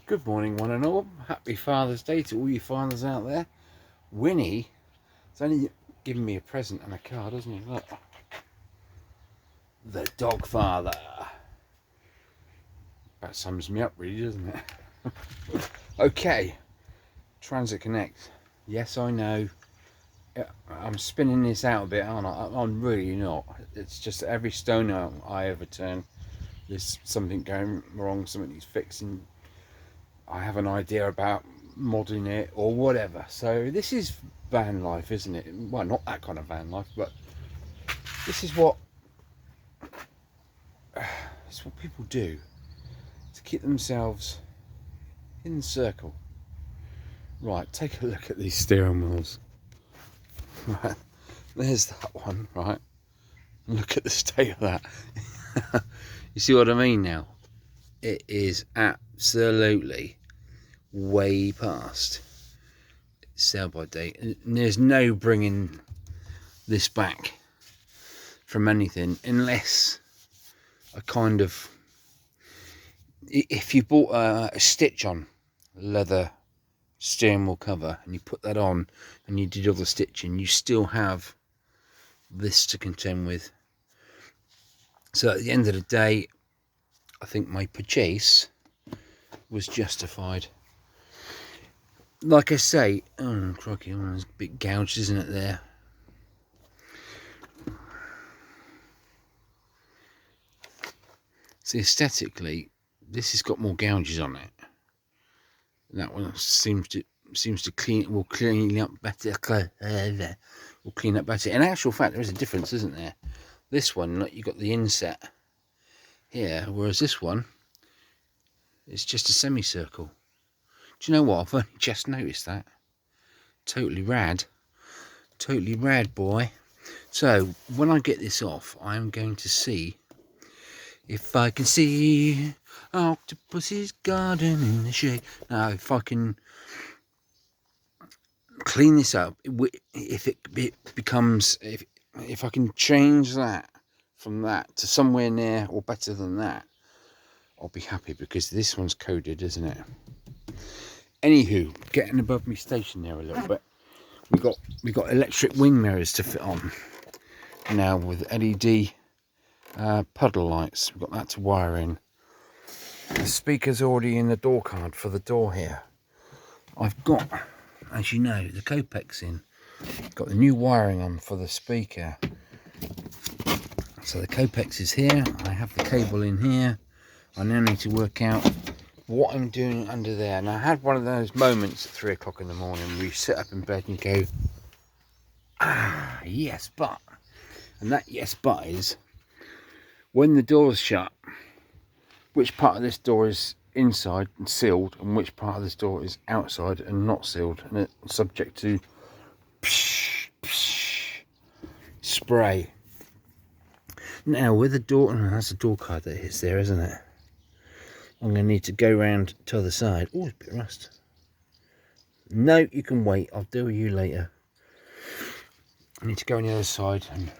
Good morning, one and all. Happy Father's Day to all you fathers out there. Winnie has only given me a present and a card, hasn't he? Look. The dog father. That sums me up, really, doesn't it? Okay. Transit Connect. Yes, I know. I'm spinning this out a bit, aren't I? I'm really not. It's just every stone I ever turn, there's something going wrong, something needs fixing. I have an idea about modding it or whatever. So this is van life, isn't it? Well, not that kind of van life, but this is what people do to keep themselves in the circle. Right, take a look at these steering wheels. Right, there's that one, right? Look at the state of that. You see what I mean now? It is absolutely way past sell by date, and there's no bringing this back from anything unless a kind of, if you bought a stitch on leather steering wheel cover and you put that on and you did all the stitching, you still have this to contend with. So at the end of the day, I think my purchase was justified. Like I say, oh crikey, oh, there's a big gouge, isn't it, there? See, aesthetically, this has got more gouges on it. That one seems to will clean up better. Will clean up better. In actual fact, there is a difference, isn't there? This one, look, you got the inset here, whereas this one is just a semicircle. Do you know what? I've only just noticed that. Totally rad, boy. So when I get this off, I'm going to see if I can see octopus's garden in the shade. Now, if I can clean this up, if it becomes, if I can change that from that to somewhere near or better than that, I'll be happy, because this one's coded, isn't it? Anywho, getting above me station there a little bit. We got electric wing mirrors to fit on now with LED puddle lights. We've got that to wire in. The speaker's already in the door card for the door here. I've got, as you know, the Copex in. Got the new wiring on for the speaker. So the Copex is here. I have the cable in here. I now need to work out what I'm doing under there. And I had one of those moments at 3 o'clock in the morning where you sit up in bed and go, yes, but. And that yes, but is when the door's shut, which part of this door is inside and sealed and which part of this door is outside and not sealed, and it's subject to spray. Now with the door, that's the door card that hits there, isn't it? I'm going to need to go round to the other side. Oh, it's a bit of rust. No, you can wait. I'll deal with you later. I need to go on the other side and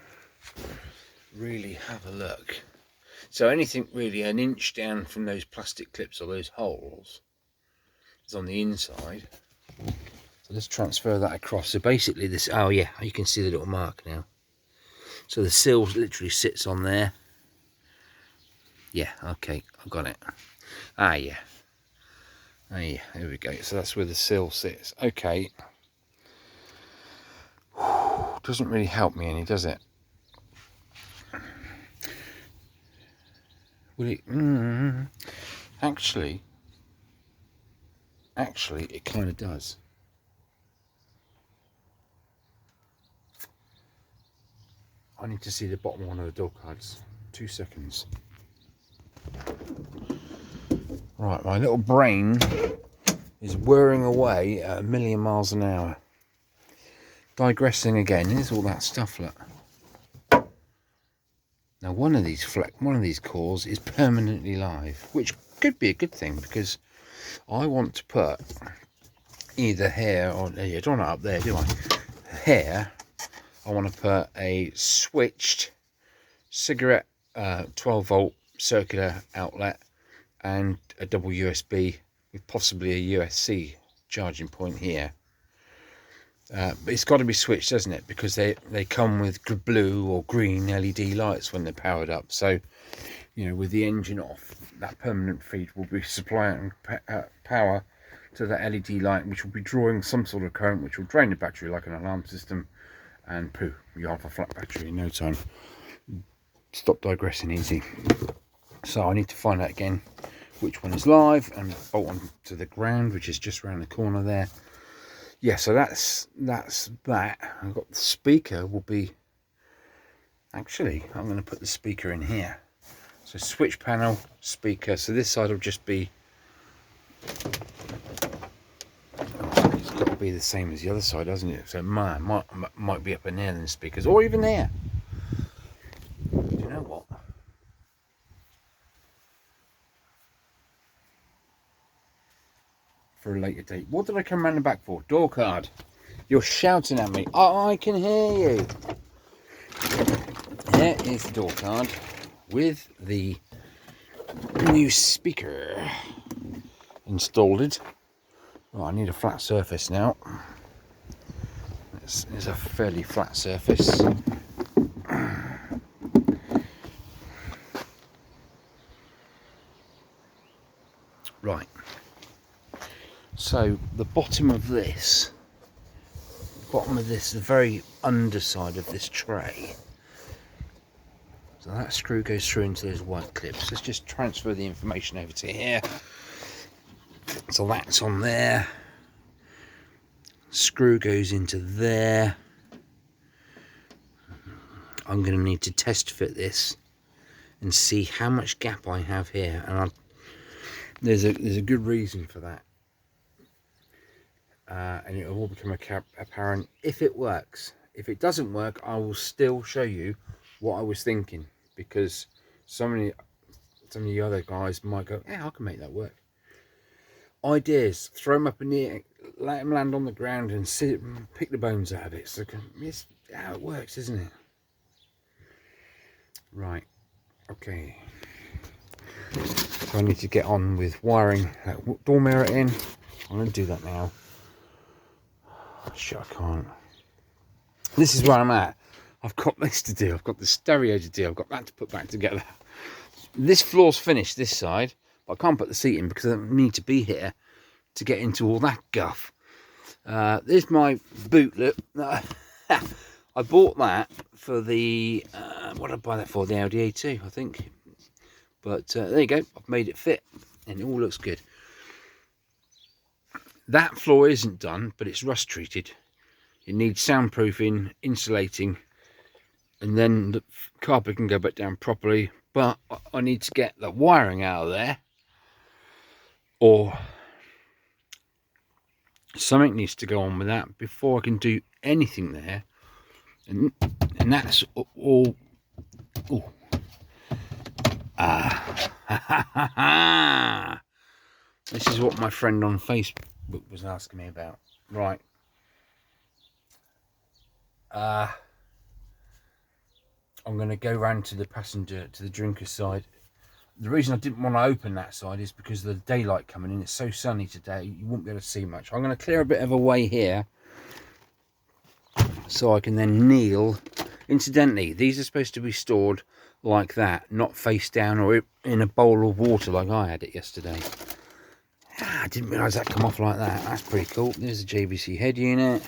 really have a look. So anything really an inch down from those plastic clips or those holes is on the inside. So let's transfer that across. So basically this, oh yeah, you can see the little mark now. So the seal literally sits on there. Yeah, okay, I've got it. Ah yeah. Ah yeah, there we go. So that's where the seal sits. Okay. Doesn't really help me any, does it? Will it? Actually, it kind of does. I need to see the bottom one of the door cards. 2 seconds. Right, my little brain is whirring away at 1,000,000 miles an hour. Digressing again. Here's all that stuff. Look. Now, one of these cores is permanently live, which could be a good thing, because I want to put either here or you don't want it up there, do I? Here, I want to put a switched cigarette 12 volt circular outlet and a double USB with possibly a USB charging point here. But it's got to be switched, doesn't it? Because they come with blue or green LED lights when they're powered up. So, you know, with the engine off, that permanent feed will be supplying power to that LED light, which will be drawing some sort of current, which will drain the battery like an alarm system, and pooh, you have a flat battery in no time. Stop digressing, easy. So I need to find out again which one is live and bolt on to the ground, which is just around the corner there. Yeah, so that's that. I've got the speaker will be, actually I'm going to put the speaker in here. So switch panel, speaker. So this side will just be, it's got to be the same as the other side, doesn't it? So might be up in there than the speakers, or even there. Do you know what? For a later date. What did I come around the back for? Door card. You're shouting at me. Oh, I can hear you. There is the door card with the new speaker installed. Oh, I need a flat surface now. This is a fairly flat surface. Right. So the bottom of this, the very underside of this tray. So that screw goes through into those white clips. Let's just transfer the information over to here. So that's on there. Screw goes into there. I'm going to need to test fit this and see how much gap I have here. And there's a good reason for that. And it will all become apparent if it works. If it doesn't work, I will still show you what I was thinking, because some of you other guys might go, yeah, I can make that work. Ideas, throw them up in the air, let them land on the ground and sit and pick the bones out of it. So it's how it works, isn't it? Right, okay. So I need to get on with wiring that door mirror in. I'm going to do that now. Shit, I can't. This is where I'm at. I've got this to do. I've got the stereo to do. I've got that to put back together. This floor's finished, this side, but I can't put the seat in because I don't need to be here to get into all that guff. There's my bootlet. I bought that for the, what did I buy that for? The Audi A2, I think. But there you go. I've made it fit and it all looks good. That floor isn't done, but it's rust treated. It needs soundproofing, insulating, and then the carpet can go back down properly. But I need to get the wiring out of there, or something needs to go on with that before I can do anything there. And that's all. Oh. This is what my friend on Facebook was asking me about. Right. I'm going to go round to the passenger, to the drinker's side. The reason I didn't want to open that side is because of the daylight coming in. It's so sunny today, you won't be able to see much. I'm going to clear a bit of a way here so I can then kneel. Incidentally, these are supposed to be stored like that, not face down or in a bowl of water like I had it yesterday. I didn't realise that come off like that. That's pretty cool. There's a JVC head unit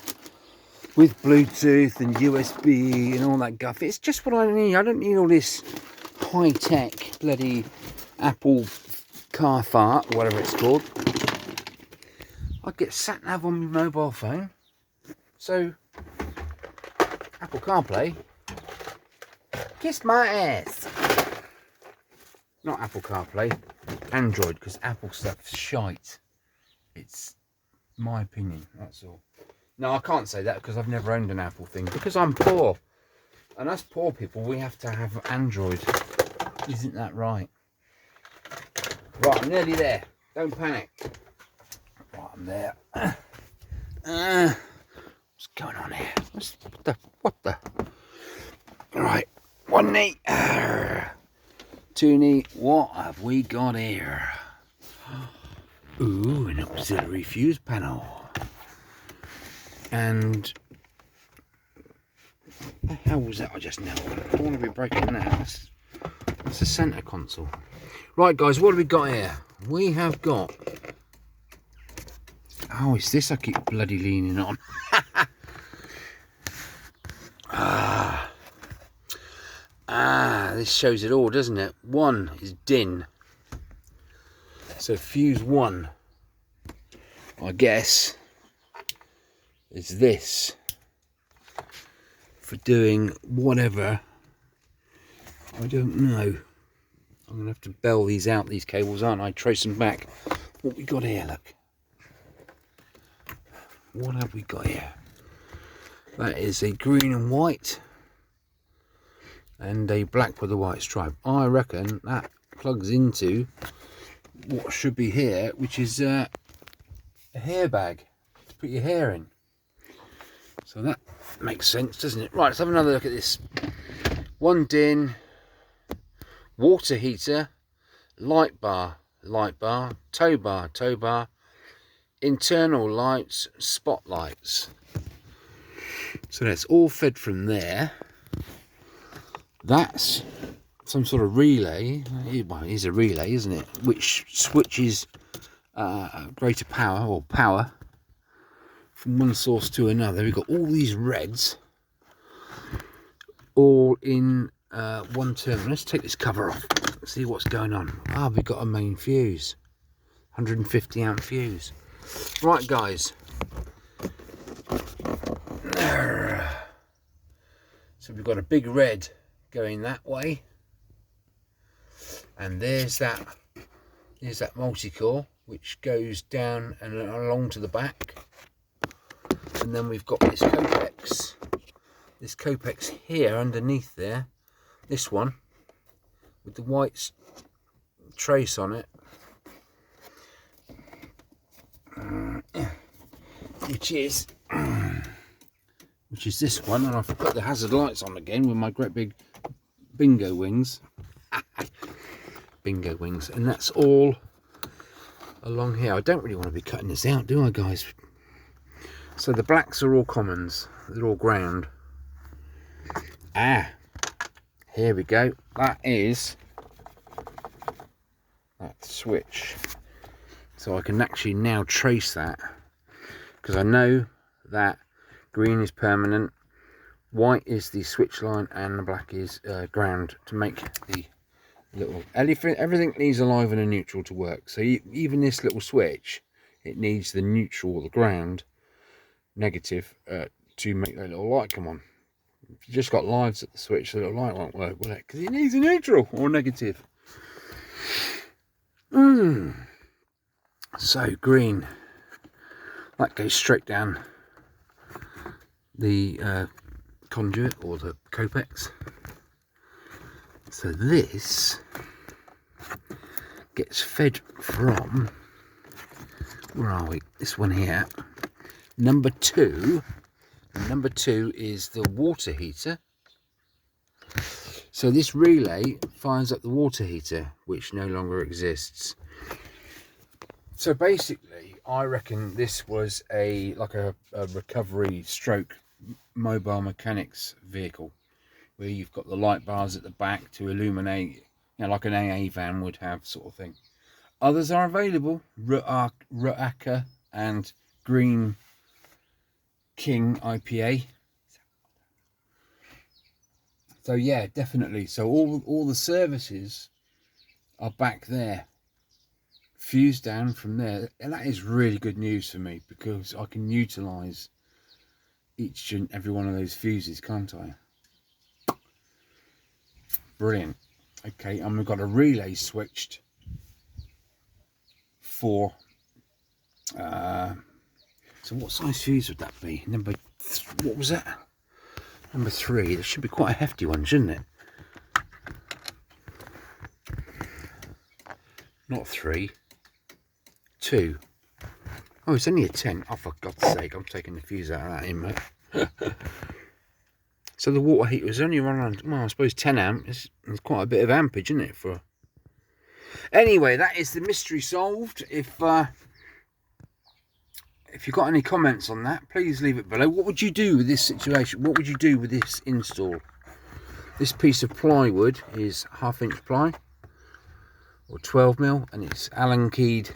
with Bluetooth and USB and all that guff. It's just what I need. I don't need all this high-tech bloody Apple car fart, whatever it's called. I get sat nav on my mobile phone. So Apple CarPlay, kiss my ass. Not Apple CarPlay, Android, because Apple stuff's shite. It's my opinion, that's all. No, I can't say that because I've never owned an Apple thing, because I'm poor. And us poor people, we have to have Android. Isn't that right? Right, I'm nearly there. Don't panic. Right, I'm there. What's going on here? What the? Right, 1 knee. 2 knee. What have we got here? Ooh, an auxiliary fuse panel. And the hell was that I just now? I don't want to be breaking that. That's a centre console. Right, guys, what have we got here? We have got. Oh, it's this I keep bloody leaning on. This shows it all, doesn't it? One is DIN. So fuse 1, I guess, is this for doing whatever. I don't know. I'm gonna have to bell these out, these cables, aren't I? Trace them back. What we got here, look. What have we got here? That is a green and white and a black with a white stripe. I reckon that plugs into what should be here, which is a hair bag to put your hair in. So that makes sense, doesn't it? Right, let's have another look at this. One DIN, water heater, light bar, tow bar, internal lights, spotlights. So that's all fed from there. That's some sort of relay. Well, it is a relay, isn't it? Which switches greater power, or power, from one source to another. We've got all these reds all in one terminal. Let's take this cover off, see what's going on. We've got a main fuse, 150 amp fuse. Right, guys, so we've got a big red going that way, and there's that multi-core which goes down and along to the back, and then we've got this Copex here underneath there, this one with the white trace on it, which is this one. And I've put the hazard lights on again with my great big bingo wings. Bingo wings. And that's all along here. I don't really want to be cutting this out, do I, guys? So the blacks are all commons. They're all ground. Here we go. That is that switch. So I can actually now trace that, because I know that green is permanent, white is the switch line, and the black is ground, to make the little elephant. Everything needs a live and a neutral to work. So even this little switch, it needs the neutral, or the ground negative, to make that little light come on. If you just got lives at the switch, the little light won't work, will it? Because it needs a neutral or negative. So green, that goes straight down the conduit, or the Copex. So this gets fed from, where are we? This one here, number 2. Number 2 is the water heater. So this relay fires up the water heater, which no longer exists. So basically, I reckon this was like a recovery stroke mobile mechanics vehicle, where you've got the light bars at the back to illuminate, you know, like an AA van would have, sort of thing. Others are available, Ruaka and Green King IPA. So yeah, definitely. So all the services are back there, fused down from there, and that is really good news for me, because I can utilize each and every one of those fuses, can't I? Brilliant. Okay, and we've got a relay switched for so what size fuse would that be? What was that? Number 3. That should be quite a hefty one, shouldn't it? Not 3, 2. Oh, it's only a 10. Oh, for God's sake, I'm taking the fuse out of that in, mate. So the water heater was only around, well, I suppose 10 amp. It's quite a bit of ampage, isn't it? For Anyway, that is the mystery solved. If you've got any comments on that, please leave it below. What would you do with this situation? What would you do with this install? This piece of plywood is 1/2 inch ply or 12mm, and it's Allen keyed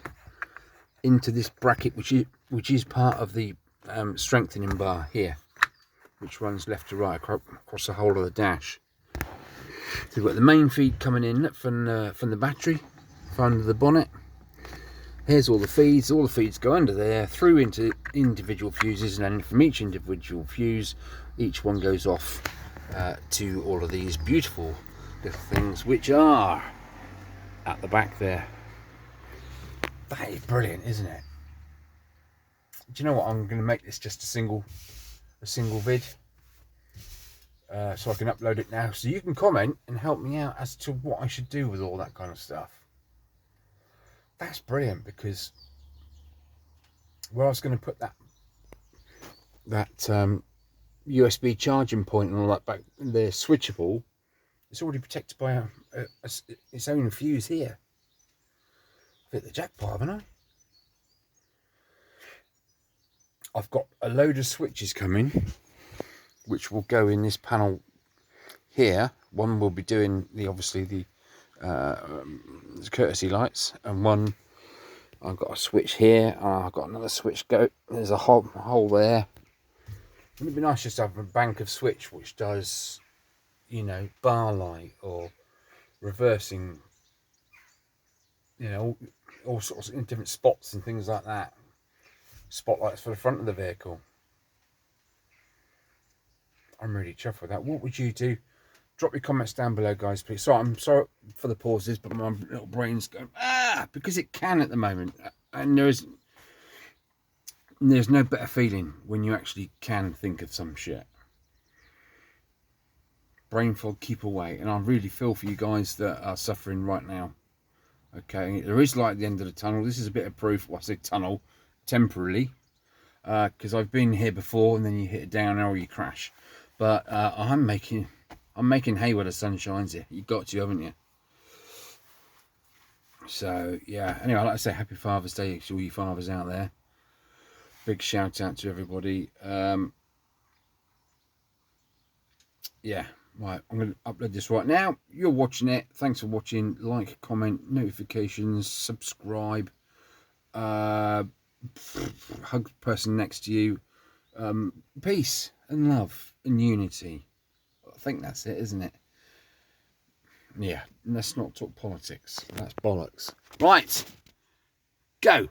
into this bracket, which is part of the strengthening bar here, which runs left to right across the whole of the dash. So we've got the main feed coming in from the battery, from under the bonnet. Here's all the feeds. All the feeds go under there, through into individual fuses, and then from each individual fuse, each one goes off to all of these beautiful little things, which are at the back there. That is brilliant, isn't it? Do you know what? I'm going to make this just a single vid, so I can upload it now. So you can comment and help me out as to what I should do with all that kind of stuff. That's brilliant, because where I was going to put that USB charging point and all that back there, switchable, it's already protected by its own fuse here. I've hit the jackpot, haven't I? I've got a load of switches coming, which will go in this panel here. One will be doing obviously the courtesy lights, and one I've got a switch here. I've got another switch there's a hole there. It'd be nice just to have a bank of switch which does, you know, bar light or reversing, you know, all sorts in different spots and things like that. Spotlights for the front of the vehicle. I'm really chuffed with that. What would you do? Drop your comments down below, guys, please. So I'm sorry for the pauses, but my little brain's going because it can at the moment, and there's no better feeling when you actually can think of some shit. Brain fog, keep away. And I really feel for you guys that are suffering right now. Okay, there is light at the end of the tunnel. This is a bit of proof. Well, I say tunnel temporarily, because I've been here before, and then you hit a down or you crash. But I'm making hay where the sun shines here. You've got to, haven't you? So yeah, anyway, I'd like to say happy Father's Day to all you fathers out there. Big shout out to everybody. Yeah, right, I'm going to upload this right now. You're watching it. Thanks for watching. Like, comment, notifications, subscribe. Hug the person next to you. Peace and love and unity. I think that's it, isn't it? Yeah, let's not talk politics. That's bollocks. Right, go.